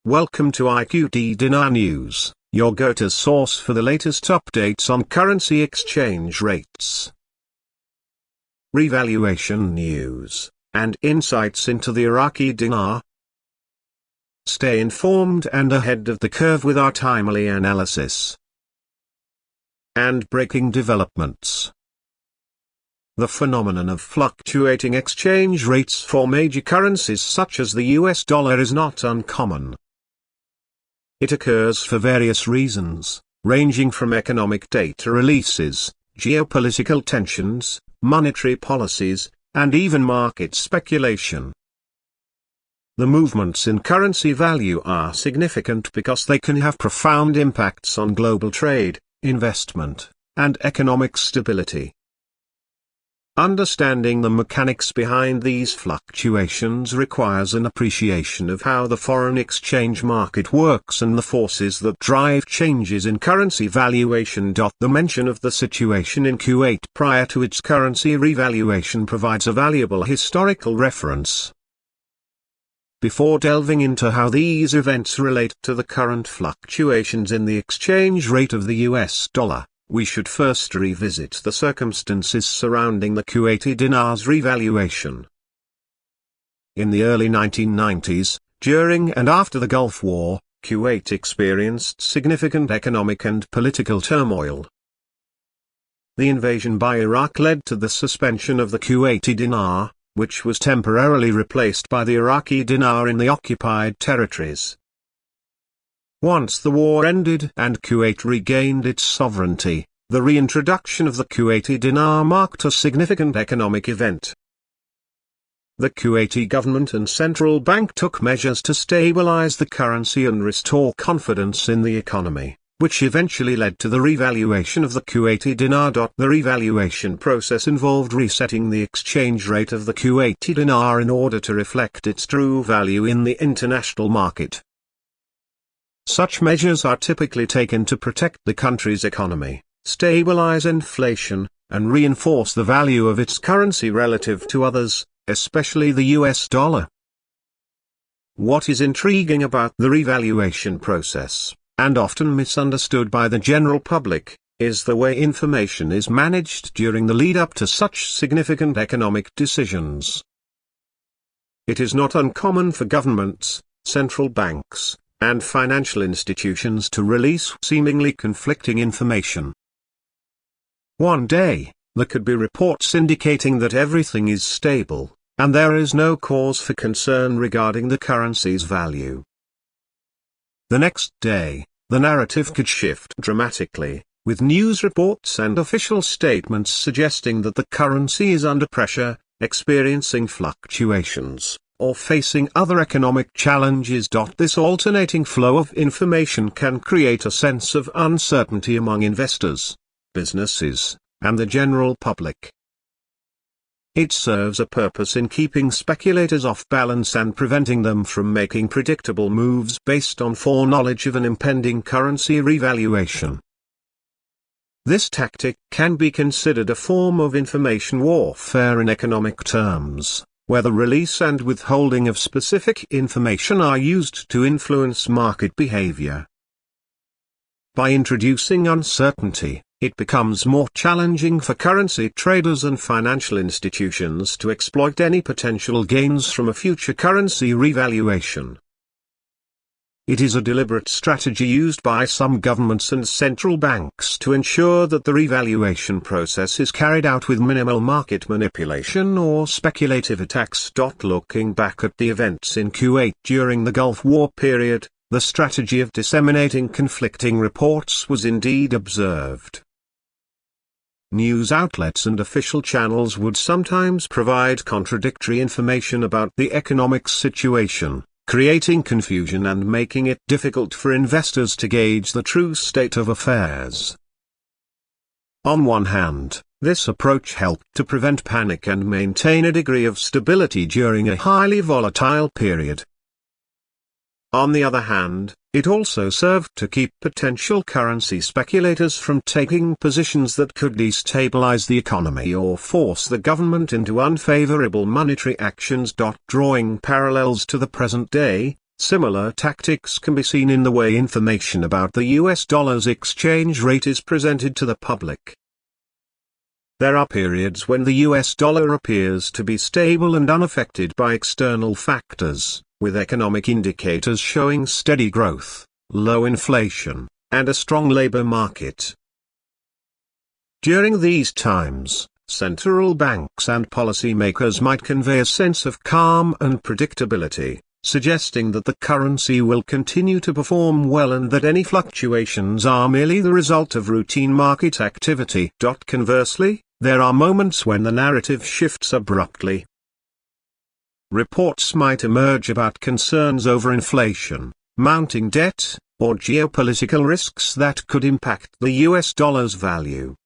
Welcome to IQD Dinar News, your go-to source for the latest updates on currency exchange rates, revaluation news, and insights into the Iraqi dinar. Stay informed and ahead of the curve with our timely analysis and breaking developments. The phenomenon of fluctuating exchange rates for major currencies such as the US dollar is not uncommon. It occurs for various reasons, ranging from economic data releases, geopolitical tensions, monetary policies, and even market speculation. The movements in currency value are significant because they can have profound impacts on global trade, investment, and economic stability. Understanding the mechanics behind these fluctuations requires an appreciation of how the foreign exchange market works and the forces that drive changes in currency valuation. The mention of the situation in Kuwait prior to its currency revaluation provides a valuable historical reference. Before delving into how these events relate to the current fluctuations in the exchange rate of the US dollar, we should first revisit the circumstances surrounding the Kuwaiti dinar's revaluation. In the early 1990s, during and after the Gulf War, Kuwait experienced significant economic and political turmoil. The invasion by Iraq led to the suspension of the Kuwaiti dinar, which was temporarily replaced by the Iraqi dinar in the occupied territories. Once the war ended and Kuwait regained its sovereignty, the reintroduction of the Kuwaiti dinar marked a significant economic event. The Kuwaiti government and central bank took measures to stabilize the currency and restore confidence in the economy, which eventually led to the revaluation of the Kuwaiti dinar. The revaluation process involved resetting the exchange rate of the Kuwaiti dinar in order to reflect its true value in the international market. Such measures are typically taken to protect the country's economy, stabilize inflation, and reinforce the value of its currency relative to others, especially the US dollar. What is intriguing about the revaluation process, and often misunderstood by the general public, is the way information is managed during the lead-up to such significant economic decisions. It is not uncommon for governments, central banks, and financial institutions to release seemingly conflicting information. One day, there could be reports indicating that everything is stable, and there is no cause for concern regarding the currency's value. The next day, the narrative could shift dramatically, with news reports and official statements suggesting that the currency is under pressure, experiencing fluctuations, or facing other economic challenges. This alternating flow of information can create a sense of uncertainty among investors, businesses, and the general public. It serves a purpose in keeping speculators off balance and preventing them from making predictable moves based on foreknowledge of an impending currency revaluation. This tactic can be considered a form of information warfare in economic terms, where the release and withholding of specific information are used to influence market behavior. By introducing uncertainty, it becomes more challenging for currency traders and financial institutions to exploit any potential gains from a future currency revaluation. It is a deliberate strategy used by some governments and central banks to ensure that the revaluation process is carried out with minimal market manipulation or speculative attacks. Looking back at the events in Kuwait during the Gulf War period, the strategy of disseminating conflicting reports was indeed observed. News outlets and official channels would sometimes provide contradictory information about the economic situation, creating confusion and making it difficult for investors to gauge the true state of affairs. On one hand, this approach helped to prevent panic and maintain a degree of stability during a highly volatile period. On the other hand, it also served to keep potential currency speculators from taking positions that could destabilize the economy or force the government into unfavorable monetary actions. Drawing parallels to the present day, Similar tactics can be seen in the way information about the US dollar's exchange rate is presented to the public. There are periods when the US dollar appears to be stable and unaffected by external factors, with economic indicators showing steady growth, low inflation, and a strong labor market. During these times, central banks and policymakers might convey a sense of calm and predictability, suggesting that the currency will continue to perform well and that any fluctuations are merely the result of routine market activity. Conversely, there are moments when the narrative shifts abruptly. Reports might emerge about concerns over inflation, mounting debt, or geopolitical risks that could impact the US dollar's value.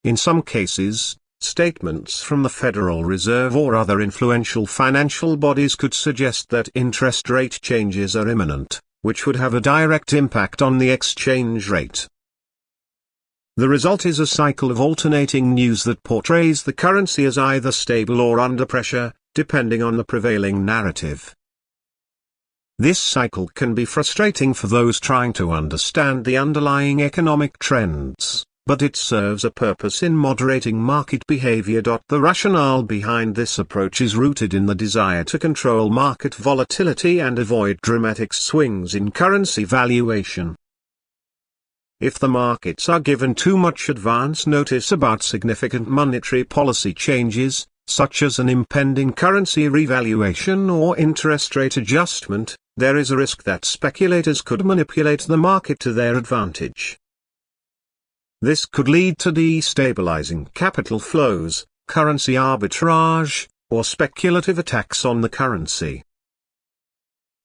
In some cases, statements from the Federal Reserve or other influential financial bodies could suggest that interest rate changes are imminent, which would have a direct impact on the exchange rate. The result is a cycle of alternating news that portrays the currency as either stable or under pressure, depending on the prevailing narrative. This cycle can be frustrating for those trying to understand the underlying economic trends, but it serves a purpose in moderating market behavior. The rationale behind this approach is rooted in the desire to control market volatility and avoid dramatic swings in currency valuation. If the markets are given too much advance notice about significant monetary policy changes, such as an impending currency revaluation or interest rate adjustment, there is a risk that speculators could manipulate the market to their advantage. This could lead to destabilizing capital flows, currency arbitrage, or speculative attacks on the currency.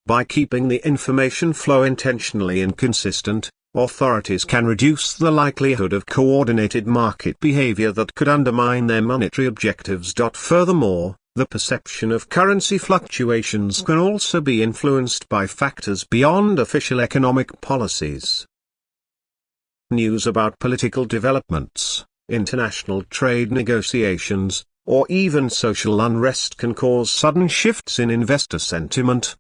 By keeping the information flow intentionally inconsistent, authorities can reduce the likelihood of coordinated market behavior that could undermine their monetary objectives. Furthermore, the perception of currency fluctuations can also be influenced by factors beyond official economic policies. News about political developments, international trade negotiations, or even social unrest can cause sudden shifts in investor sentiment.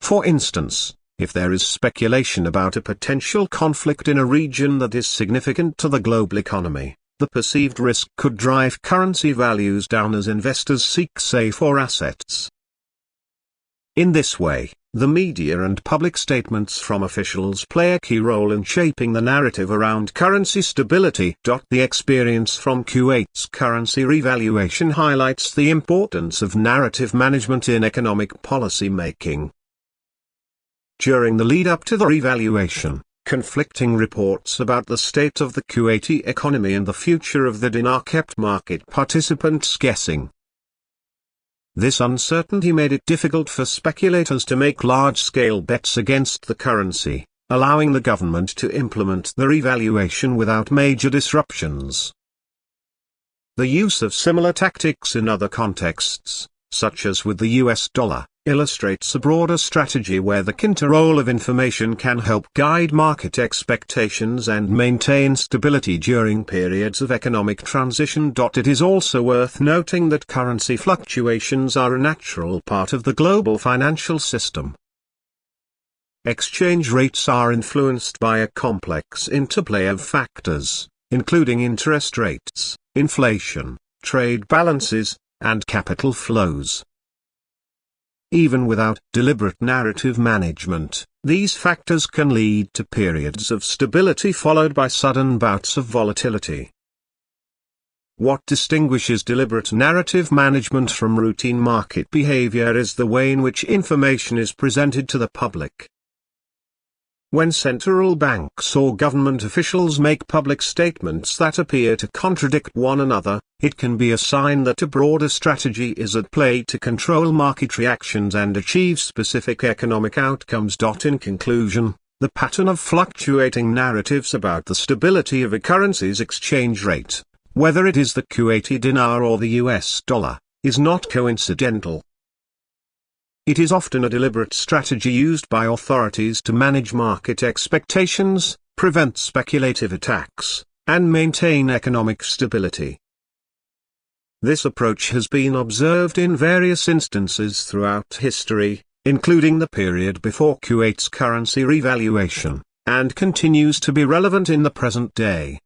For instance, if there is speculation about a potential conflict in a region that is significant to the global economy, the perceived risk could drive currency values down as investors seek safer assets. In this way, the media and public statements from officials play a key role in shaping the narrative around currency stability. The experience from Kuwait's currency revaluation highlights the importance of narrative management in economic policy making. During the lead-up to the revaluation, conflicting reports about the state of the Kuwaiti economy and the future of the dinar kept market participants guessing. This uncertainty made it difficult for speculators to make large-scale bets against the currency, allowing the government to implement the revaluation without major disruptions. The use of similar tactics in other contexts, such as with the US dollar, illustrates a broader strategy where the counter-role of information can help guide market expectations and maintain stability during periods of economic transition. It is also worth noting that currency fluctuations are a natural part of the global financial system. Exchange rates are influenced by a complex interplay of factors, including interest rates, inflation, trade balances, and capital flows. Even without deliberate narrative management, these factors can lead to periods of stability followed by sudden bouts of volatility. What distinguishes deliberate narrative management from routine market behavior is the way in which information is presented to the public. When central banks or government officials make public statements that appear to contradict one another, it can be a sign that a broader strategy is at play to control market reactions and achieve specific economic outcomes. In conclusion, the pattern of fluctuating narratives about the stability of a currency's exchange rate, whether it is the Kuwaiti dinar or the US dollar, is not coincidental. It is often a deliberate strategy used by authorities to manage market expectations, prevent speculative attacks, and maintain economic stability. This approach has been observed in various instances throughout history, including the period before Kuwait's currency revaluation, and continues to be relevant in the present day.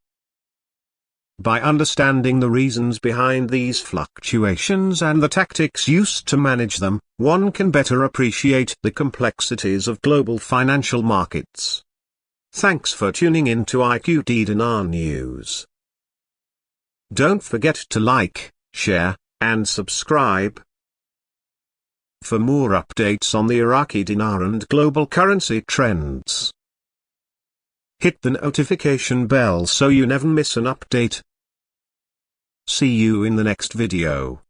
By understanding the reasons behind these fluctuations and the tactics used to manage them, one can better appreciate the complexities of global financial markets. Thanks for tuning in to IQD Dinar News. Don't forget to like, share, and subscribe. For more updates on the Iraqi dinar and global currency trends, hit the notification bell so you never miss an update. See you in the next video.